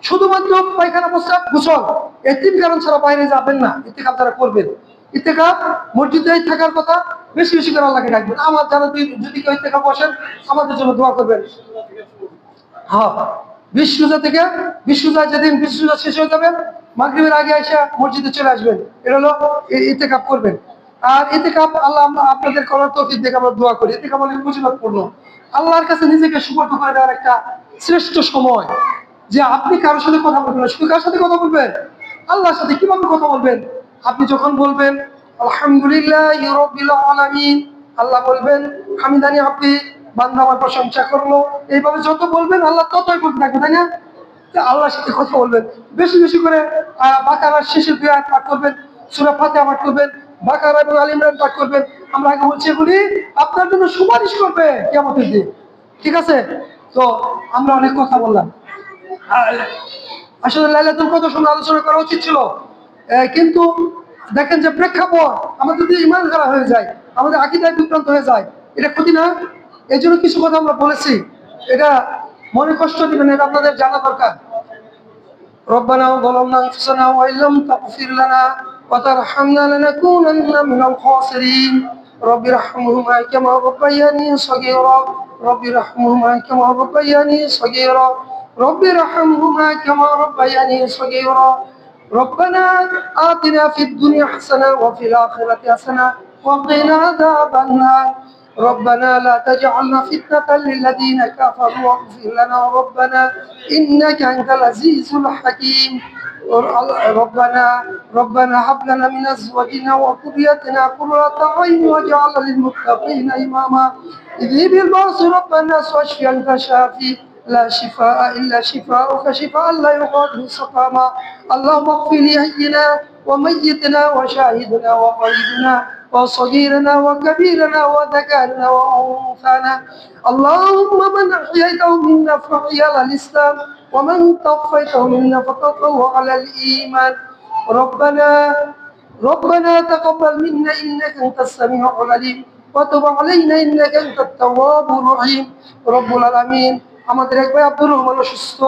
শুধুমাত্র পায়খানা প্রস্রাব গোসল, এই 3 কারণ ছাড়া বাইরে যাবেন না ইত্তেকাফ যারা করবেন। ইত্তেকাফ মসজিদেই থাকার কথা, বেশি বেশি করে আল্লাহকে ডাকবেন। আমার যারা যদি কেউ ইত্তেকাফ বসেন আমাদের জন্য দোয়া করবেন। হ্যাঁ, 20 রোজা থেকে 20 রোজা, যেদিন 20 রোজা শেষ হয়ে যাবে মাগরিবের আগে এসে মসজিদে চলে আসবেন। এটা হলো ইত্তেকাফ করবেন। আর ইত্তেকাফ আল্লাহ আপনাদের করার তৌফিক দিয়ে আমরা দোয়া করি। ইত্তেকাফ অনেক ফজিলতপূর্ণ, আল্লাহর কাছে নিজেকে সুপর্দ করে দেওয়ার একটা শ্রেষ্ঠ সময়। যে আপনি কারোর সাথে কথা বলবেন না, শুধু কার সাথে কথা বলবেন? আল্লাহর সাথে। কিভাবে কথা বলবেন? আপনি যখন বলবেন আলহামদুলিল্লাহি রাব্বিল আলামিন, আল্লাহ বলবেন হামিদানি আব্দি, বান্দা আমার প্রশংসা করলো। এইভাবে যত বলবেন আল্লাহ ততই বলতে থাকবে, তাই না? আল্লাহর সাথে কথা বলবেন, বেশি বেশি করে বাকারার শেষে 2 আয়াত পাঠ করবেন, সূরা ফাতিহা পাঠ করবেন, বাকারা এবং আলে ইমরান পাঠ করবেন। আমরা আগে বলছি এগুলি আপনার জন্য সুপারিশ করবে কিয়ামতের দিন। ঠিক আছে? তো আমরা অনেক কথা বললাম। আসলে লাইলাতুল কদর সম্পর্কে আলোচনা করা উচিত ছিল, কিন্তু দেখেন যে প্রেক্ষাপট, আমাদের যদি ইমান খারাপ হয়ে যায়, আমাদের আকীদায় বিভ্রান্ত হয়ে যায়, এটা ক্ষতি না? এই জন্য কিছু কথা আমরা বলেছি, এটা মনে কষ্ট দিবেন, এটা আপনাদের জানা দরকার। ربنا ظلمنا أنفسنا وإن لم تغفر لنا وترحمنا لنكونن من الخاسرين رب ارحمهما كما ربياني صغيرا رب ارحمهما كما ربياني صغيرا رب ارحمهما كما ربياني صغيرا ربنا آتنا في الدنيا حسنة وفي الآخرة حسنة وقنا عذاب النار ربنا لا تجعلنا فتنة للذين كفروا واغفر لنا ربنا إنك أنت العزيز الحكيم ربنا هب لنا من أزواجنا وذريتنا قرة أعين واجعلنا للمتقين إماما اذهب البأس رب الناس واشف أنت شافي لا شفاء إلا شفاءك شفاء لا يغادر سقاما اللهم اغفر لحينا وميتنا وشاهدنا وغائبنا وصغيرنا وكبيرنا وذكرنا وأنثانا اللهم من أحييته منا فأحيا على الإسلام ومن توفيته منا فتوفه على الإيمان ربنا تقبل منا إنك أنت السميع العليم وتب علينا إنك أنت التواب الرحيم رب العالمين আমাদের এক ভাই আব্দুর রহমান অসুস্থ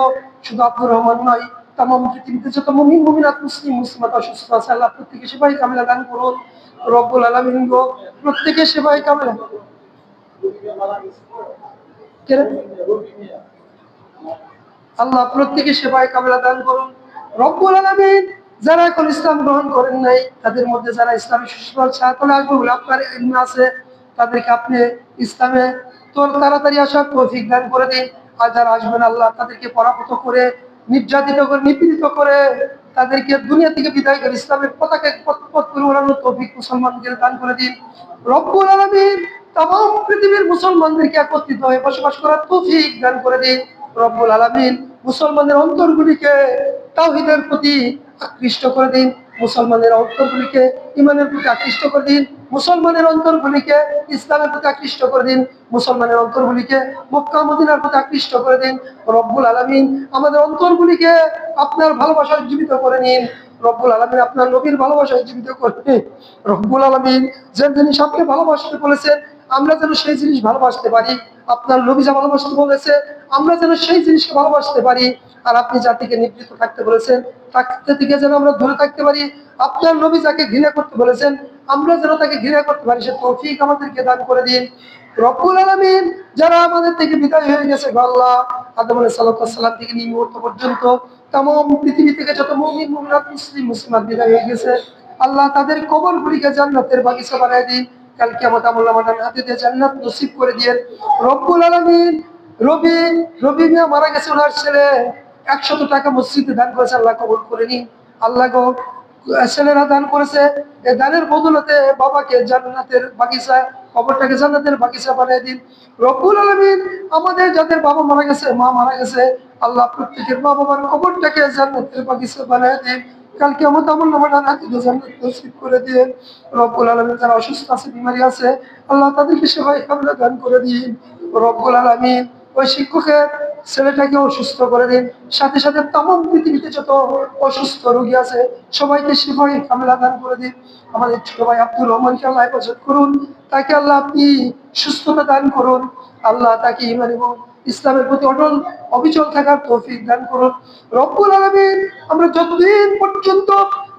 শুধু আব্দুর রহমান নয় তামাম পৃথিবীতে যত মুমিন মুমিনাত মুসলিম মুসলিমাত অসুস্থ আছে আল্লাহ প্রত্যেকে সেবাই কামিলা দান করুন রব্বুল আলামিন গো প্রত্যেকে সেবাই কামিলা আল্লাহ প্রত্যেকে সেবাই কামিলা দান করুন রব্বুল আলামিন যারা এখন ইসলাম গ্রহণ করেন নাই তাদের মধ্যে যারা ইসলামের সুসফল ছায়াতলে আসবে বলে আপনার ইলম আছে তাদেরকে আপনি ইসলামে তোর তাড়াতাড়ি আসার তৌফিক দান করে দিন আর যারা আসবেন আল্লাহ তাদেরকে পরাভূত করে নির্যাতিত করে নিপীড়িত করে তাদেরকে দুনিয়া থেকে বিদায় করে ইসলামের পতাকা পথ করে ওড়ানোর তৌফিক মুসলমানদের দান করে দিন রব্বুল আলামিন तमाम পৃথিবীর মুসলমানদেরকে একত্রিত হয়ে বসবাস করার তৌফিক দান করে দিন রব্বুল আলামিন মুসলমানদের অন্তরগুলিকে তাওহীদের প্রতি আকৃষ্ট করে দিন মুসলমানের অন্তরগুলিকে ঈমানের প্রতি আকৃষ্ট করে দিন মুসলমানের অন্তরগুলিকে ইসলামের প্রতি আকৃষ্ট করে দিন মুসলমানের অন্তরগুলিকে মক্কা মদিনার প্রতি আকৃষ্ট করে দিন রব্বুল আলামিন আমাদের অন্তরগুলিকে আপনার ভালোবাসায় জীবিত করে নিন রব্বুল আলামিন আপনার নবীর ভালোবাসায় জীবিত করে নিন রব্বুল আলামিন যে জিনিস আপনি ভালোবাসতে বলেছেন আমরা যেন সেই জিনিস ভালোবাসতে পারি আপনার নবী যা ভালোবাসতে বলেছে আমরা যেন সেই জিনিসকে ভালোবাসতে পারি আর আপনি জাতিকে নিবৃত্ত থাকতে বলেছেন থাকতে থেকে যেন আমরা দূরে থাকতে পারি আপনার নবী যাকে ঘৃণা করতে বলেছেন আমরা যেন তাকে ঘৃণা করতে পারি সে তৌফিক আমাদেরকে দান করে দিন রব্বুল আলামিন যারা আমাদের থেকে বিদায় হয়ে গেছে আল্লাহ আদম আলাইহিস সালাম থেকে নিয়ে মুহূর্ত পর্যন্ত तमाम পৃথিবী থেকে যত মুমিন মুমিনাত মুসলিম মুসলিমাত বিদায় হয়ে গেছে আল্লাহ তাদের কবরগুলিকে জান্নাতের বাগিচা বানায় দিন কাল কিয়ামত আমল্লাহ মাদান হাদিতে জান্নাত নসিব করে দিয়েন রব্বুল আলামিন রবি মিয়া মারা গেছে ওনার ছেলে 100 টাকা মসজিদে দান করেছে আল্লাহ কবুল করে নিন আল্লাহ গো ছেলেরা দান করেছে এই দানের বদলতে বাবাকে জান্নাতের বাগিচা কবরটাকে জান্নাতের বাগিচা বানিয়ে দিন রব্বুল আলামিন আমাদের যাদের বাবা মারা গেছে মা মারা গেছে আল্লাহ প্রত্যেকের মা বাবার কবরটাকে জান্নাতের বাগিচা বানিয়ে দিন কাল কিয়ামত আমল্লাহ মাদান হাদিতে জান্নাত নসিব করে দিন রব্বুল আলামিন যারা অসুস্থ আছে বিমারি আছে আল্লাহ তাদেরকে সেবায় কামিলা দান করে দিন রব্বুল আলামিন ওই শিক্ষকের ছেলেটাকেও সুস্থ করে দিন সাথে সাথে तमाम পৃথিবীতে যত অসুস্থ রোগী আছে সবাইকে সেবায় কামিলা দান করে দিন আমাদের ছোট ভাই আব্দুর রহমানকে আল্লাহ হেফাজত করুন তাকে আল্লাহ আপনি সুস্থতা দান করুন আল্লাহ তাকে ঈমান এবং ইসলামের প্রতি অটল অবিচল থাকার তৌফিক দান করুন রব্বুল আলামিন আমরা যতদিন পর্যন্ত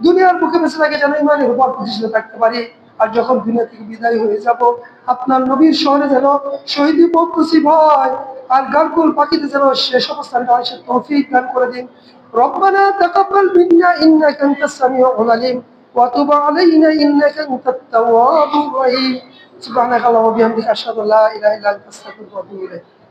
দুনিয়ার বুকে বেঁচে থাকি যেন ঈমানের উপর প্রতিষ্ঠিত থাকতে পারি আর যখন দুনিয়া থেকে বিদায় হয়ে যাব আপনার নবীর শহরে যেন শহীদি পথ নসিব হয় আর গারকুল পাখিতে যেন শেষ অবস্থানটা হয় সে তৌফিক দান করে দিন রব্বানা তাকাব্বাল মিন্না ইন্নাকা আনতাস সামিউল আলিম ওয়া তুব আলাইনা ইন্নাকা আনতাত তাওয়াবুর রহিম সুবহানাকাল্লাহি ওয়া বিহামদিকা আশহাদু আল্লা ইলাহা ইল্লা আনতা আস্তাগফিরুকা ওয়া আতুবু ইলাইক